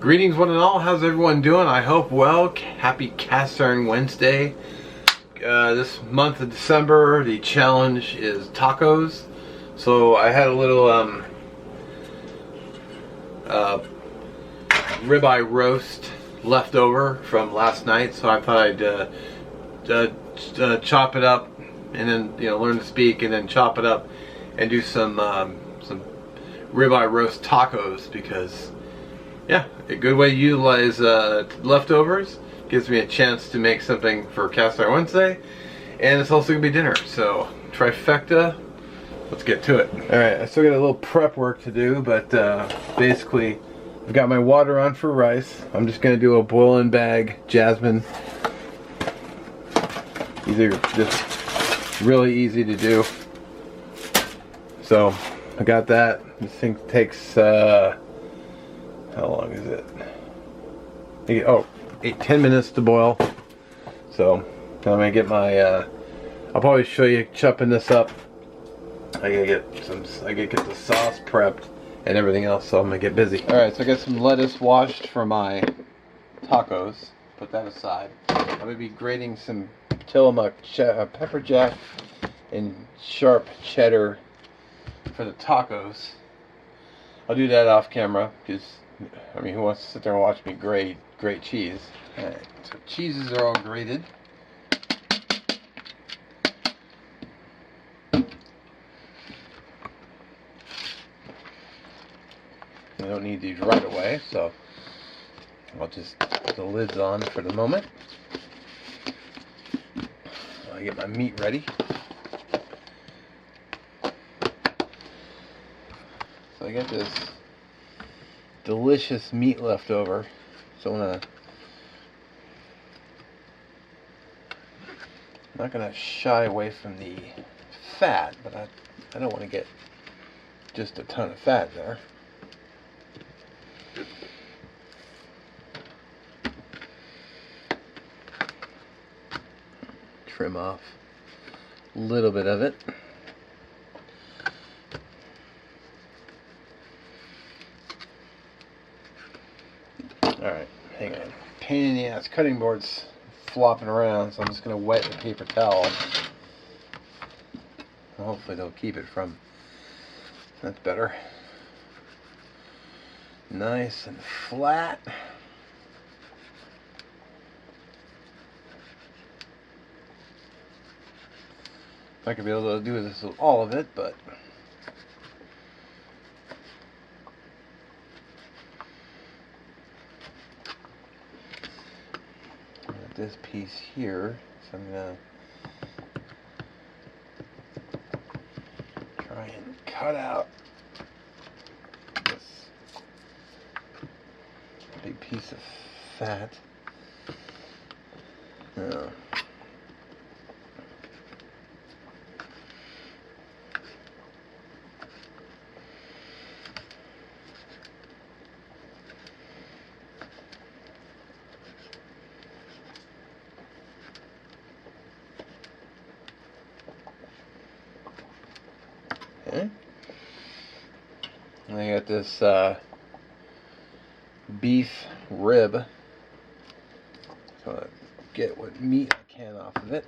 Greetings one and all, how's everyone doing? I hope well. Happy Cast Iron Wednesday. This month of December, the challenge is tacos. So I had a little ribeye roast left over from last night, so I thought I'd chop it up and then learn to speak and then chop it up and do some ribeye roast tacos, because yeah, a good way to utilize leftovers. Gives me a chance to make something for Cast Iron Wednesday, and it's also gonna be dinner. So trifecta. Let's get to it. All right, I still got a little prep work to do, but basically, I've got my water on for rice. I'm just gonna do a boil and bag jasmine. These are just really easy to do. So I got that. This thing takes how long is it? 10 minutes to boil. So I'm gonna get my I'll probably show you chopping this up. I gotta get the sauce prepped and everything else, so I'm gonna get busy. Alright, so I got some lettuce washed for my tacos. Put that aside. I'm gonna be grating some Tillamook pepper jack and sharp cheddar for the tacos. I'll do that off camera, because I mean, who wants to sit there and watch me grate cheese? Alright, so cheeses are all grated. I don't need these right away, so I'll just put the lids on for the moment. I get my meat ready. So I got this delicious meat left over, so I'm not gonna shy away from the fat, but I don't want to get just a ton of fat there. Trim off a little bit of it. Alright, hang on. Pain in the ass. Cutting board's flopping around, so I'm just going to wet the paper towel. And hopefully they'll keep it from... That's better. Nice and flat. I could be able to do this with all of it, but... this piece here, so I'm gonna try and cut out this big piece of fat. Okay. And I got this beef rib. So I get what meat I can off of it.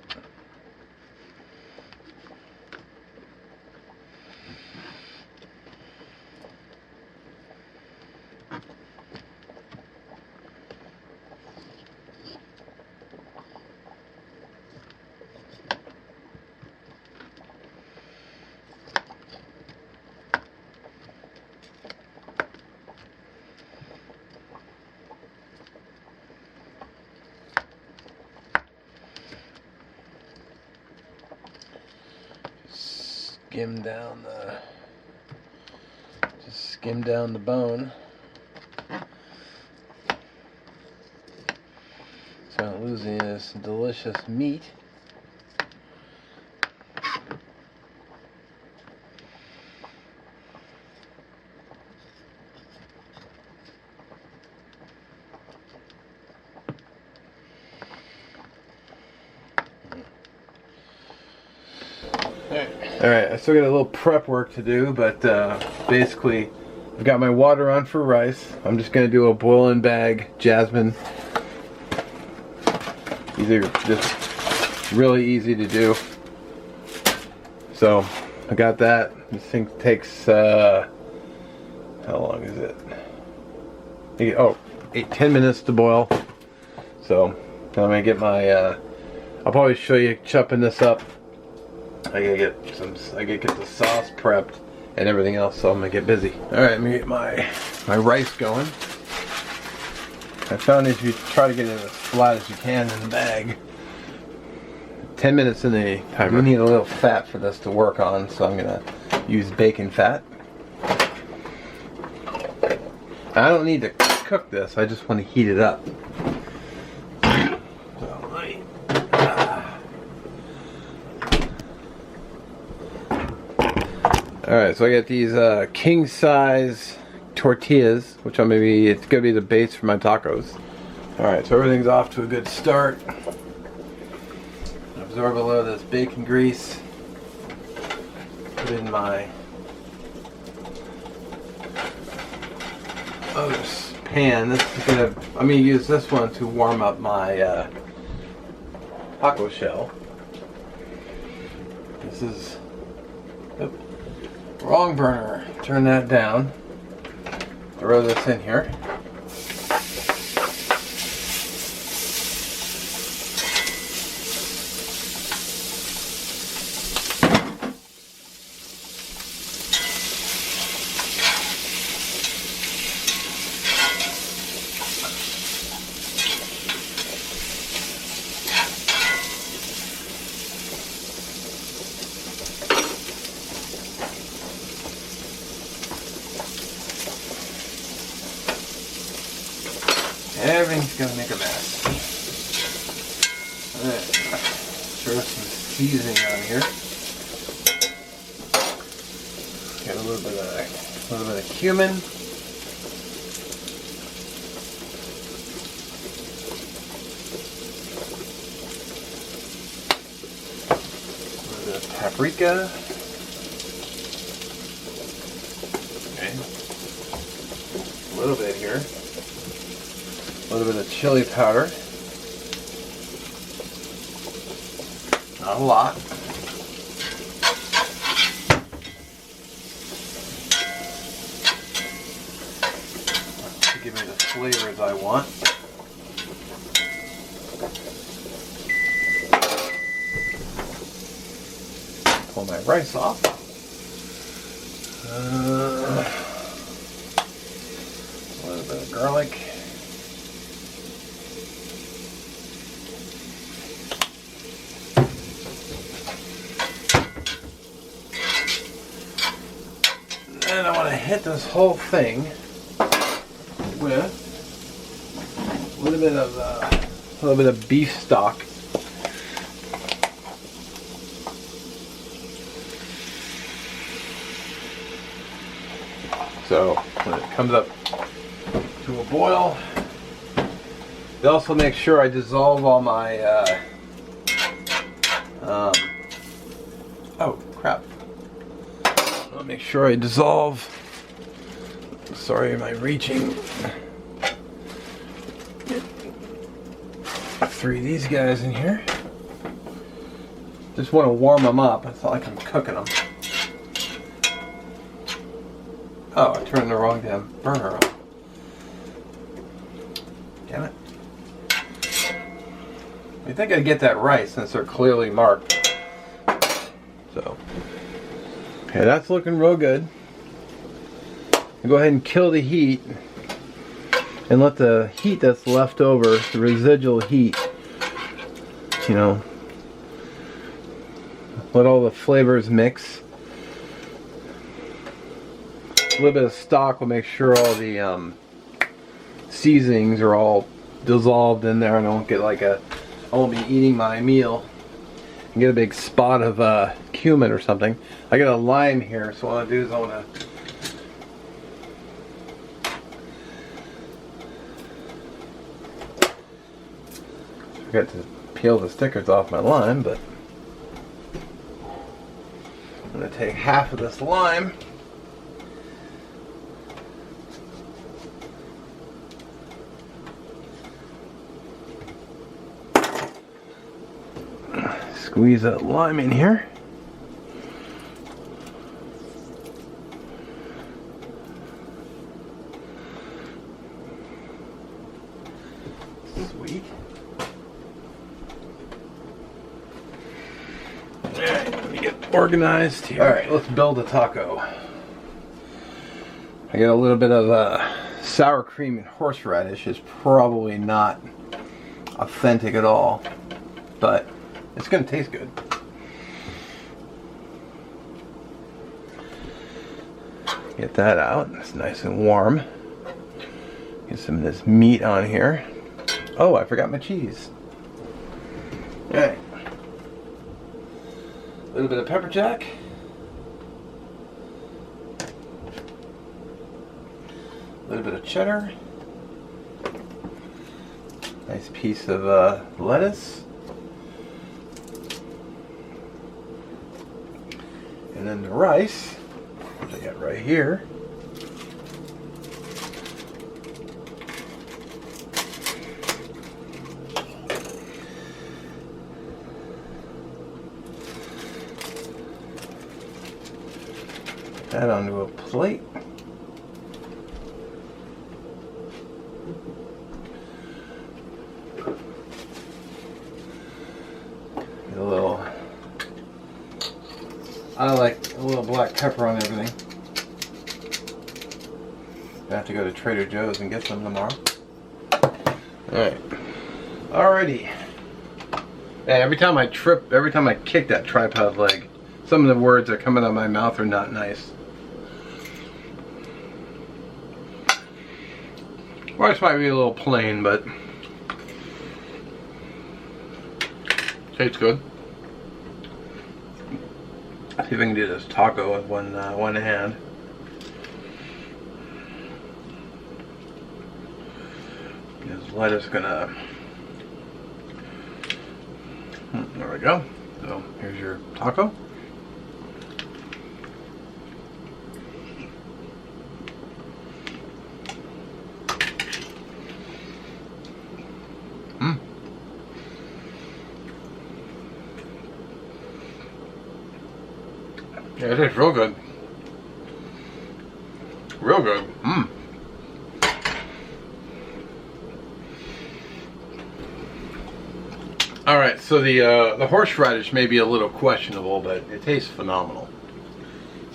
Skim down the bone, so I'm not losing this delicious meat. Alright, I still got a little prep work to do, but basically I've got my water on for rice. I'm just gonna do a boil and bag jasmine. Either just really easy to do. So I got that. This thing takes how long is it? 10 minutes to boil. So I'm gonna get my I'll probably show you chopping this up. I gotta get the sauce prepped and everything else, so I'm gonna get busy. Alright, let me get my rice going. I found if you try to get it as flat as you can in the bag, 10 minutes in the timer. We need a little fat for this to work on, so I'm gonna use bacon fat. I don't need to cook this, I just want to heat it up. Alright, so I got these king size tortillas, which it's gonna be the base for my tacos. Alright, so everything's off to a good start. Absorb a little of this bacon grease. Put it in my other pan. I'm gonna use this one to warm up my taco shell. This is wrong burner. Turn that down. Throw this in here. Everything's gonna make a mess. Throw some seasoning on here. Got a little bit of cumin. A little bit of paprika. Okay. A little bit here. A little bit of chili powder. Not a lot. To give me the flavors I want. Pull my rice off. A little bit of garlic. And I want to hit this whole thing with a little bit of beef stock. So when it comes up to a boil, they also make sure I dissolve all my oh crap. I'll make sure I dissolve. Sorry, am I reaching? Three of these guys in here. Just want to warm them up. It's not like I'm cooking them. Oh, I turned the wrong damn burner on. Damn it. I think I'd get that right since they're clearly marked. So, okay, that's looking real good. I'll go ahead and kill the heat and let the heat that's left over, the residual heat, you know, let all the flavors mix. A little bit of stock will make sure all the seasonings are all dissolved in there and I won't get like I won't be eating my meal and get a big spot of cumin or something. I got a lime here, so what I want to do is I want to forgot to peel the stickers off my lime, but I'm going to take half of this lime Squeeze that lime in here. Sweet. Alright, let me get organized here. Alright, let's build a taco. I got a little bit of sour cream and horseradish. It's probably not authentic at all, but it's going to taste good. Get that out. It's nice and warm. Get some of this meat on here. Oh, I forgot my cheese. Alright. A little bit of pepper jack. A little bit of cheddar. Nice piece of lettuce. And then the rice, which I got right here. Put that onto a plate. Get a little, I like a little black pepper on everything. I have to go to Trader Joe's and get some tomorrow. Alright. Alrighty. Man, every time I kick that tripod leg, some of the words that come out of my mouth are not nice. Rice might be a little plain, but tastes good. See if I can do this taco with one hand. This lettuce gonna. There we go. So here's your taco. Yeah, it tastes real good. Real good. Alright, so the horseradish may be a little questionable, but it tastes phenomenal.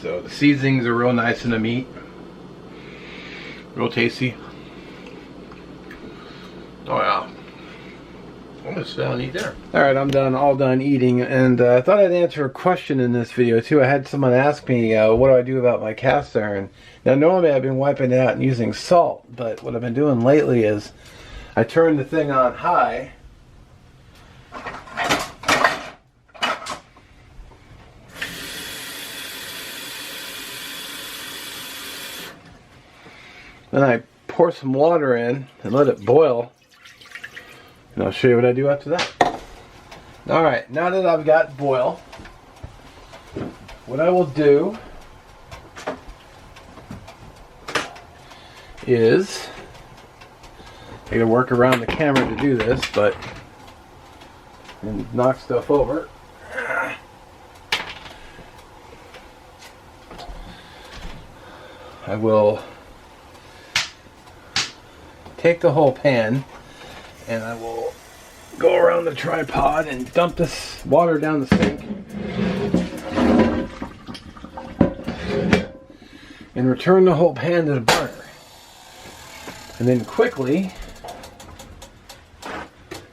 So the seasonings are real nice in the meat. Real tasty. Oh yeah. I'm gonna sit down and eat dinner. Alright, I'm all done eating, and I thought I'd answer a question in this video too. I had someone ask me, what do I do about my cast iron? Now normally I've been wiping it out and using salt, but what I've been doing lately is I turn the thing on high. Then I pour some water in and let it boil. And I'll show you what I do after that. Alright, now that I've got boil, what I will do is, I gotta work around the camera to do this, but and knock stuff over. I will take the whole pan and I will go around the tripod and dump this water down the sink and return the whole pan to the burner. And then quickly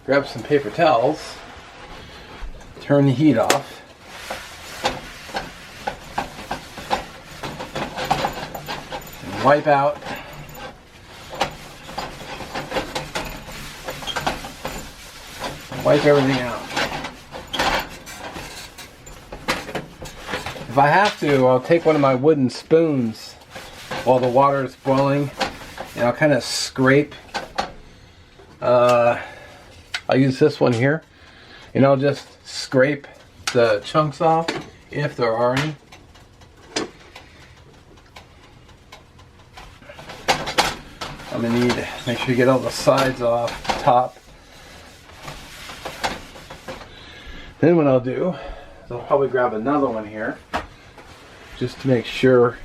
grab some paper towels, turn the heat off, and wipe out everything out. If I have to, I'll take one of my wooden spoons while the water is boiling and I'll kind of scrape. I'll use this one here and I'll just scrape the chunks off if there are any. I'm gonna need to make sure you get all the sides off, the top. Then what I'll do is I'll probably grab another one here just to make sure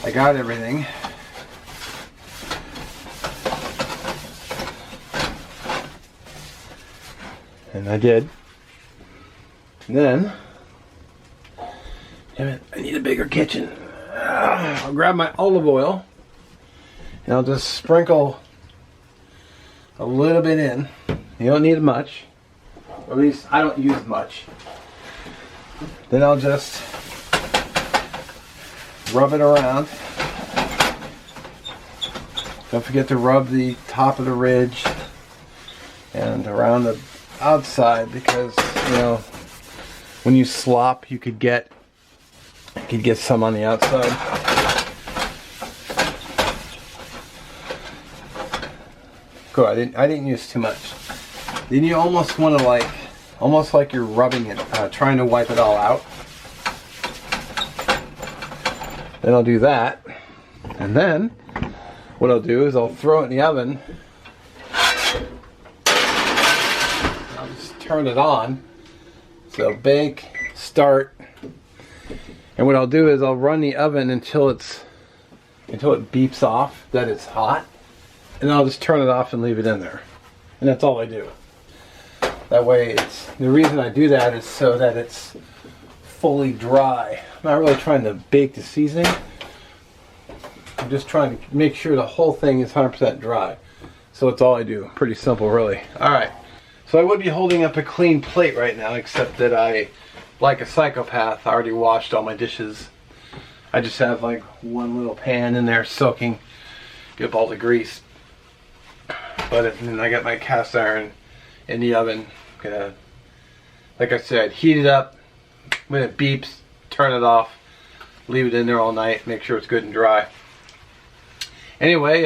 I got everything. And I did. And then, damn it, I need a bigger kitchen. I'll grab my olive oil and I'll just sprinkle a little bit in. You don't need much. Or at least I don't use much. Then I'll just rub it around. Don't forget to rub the top of the ridge and around the outside, because you know when you slop you could get some on the outside. Cool. I didn't use too much. Then you almost want to almost like you're rubbing it, trying to wipe it all out. Then I'll do that, and then what I'll do is I'll throw it in the oven. I'll just turn it on. So bake, start, and what I'll do is I'll run the oven until it beeps off that it's hot, and I'll just turn it off and leave it in there, and that's all I do. That way, the reason I do that is so that it's fully dry. I'm not really trying to bake the seasoning. I'm just trying to make sure the whole thing is 100% dry. So that's all I do. Pretty simple, really. Alright, so I would be holding up a clean plate right now, except that I, like a psychopath, already washed all my dishes. I just have like one little pan in there soaking, get up all the grease. And then I got my cast iron in the oven. Gonna, like I said, heat it up. When it beeps, turn it off. Leave it in there all night. Make sure it's good and dry. Anyway,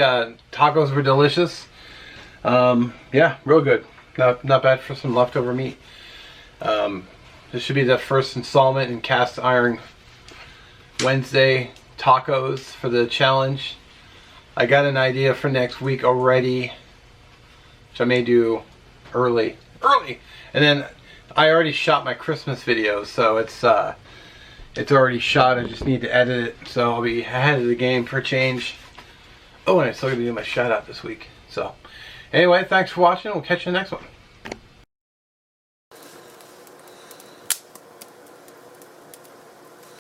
tacos were delicious. Yeah, real good. Not bad for some leftover meat. This should be the first installment in Cast Iron Wednesday tacos for the challenge. I got an idea for next week already, which I may do early. And then I already shot my Christmas video, so it's already shot. I just need to edit it, so I'll be ahead of the game for a change. Oh, and I still got to do my shout out this week. So anyway, thanks for watching. We'll catch you in the next one.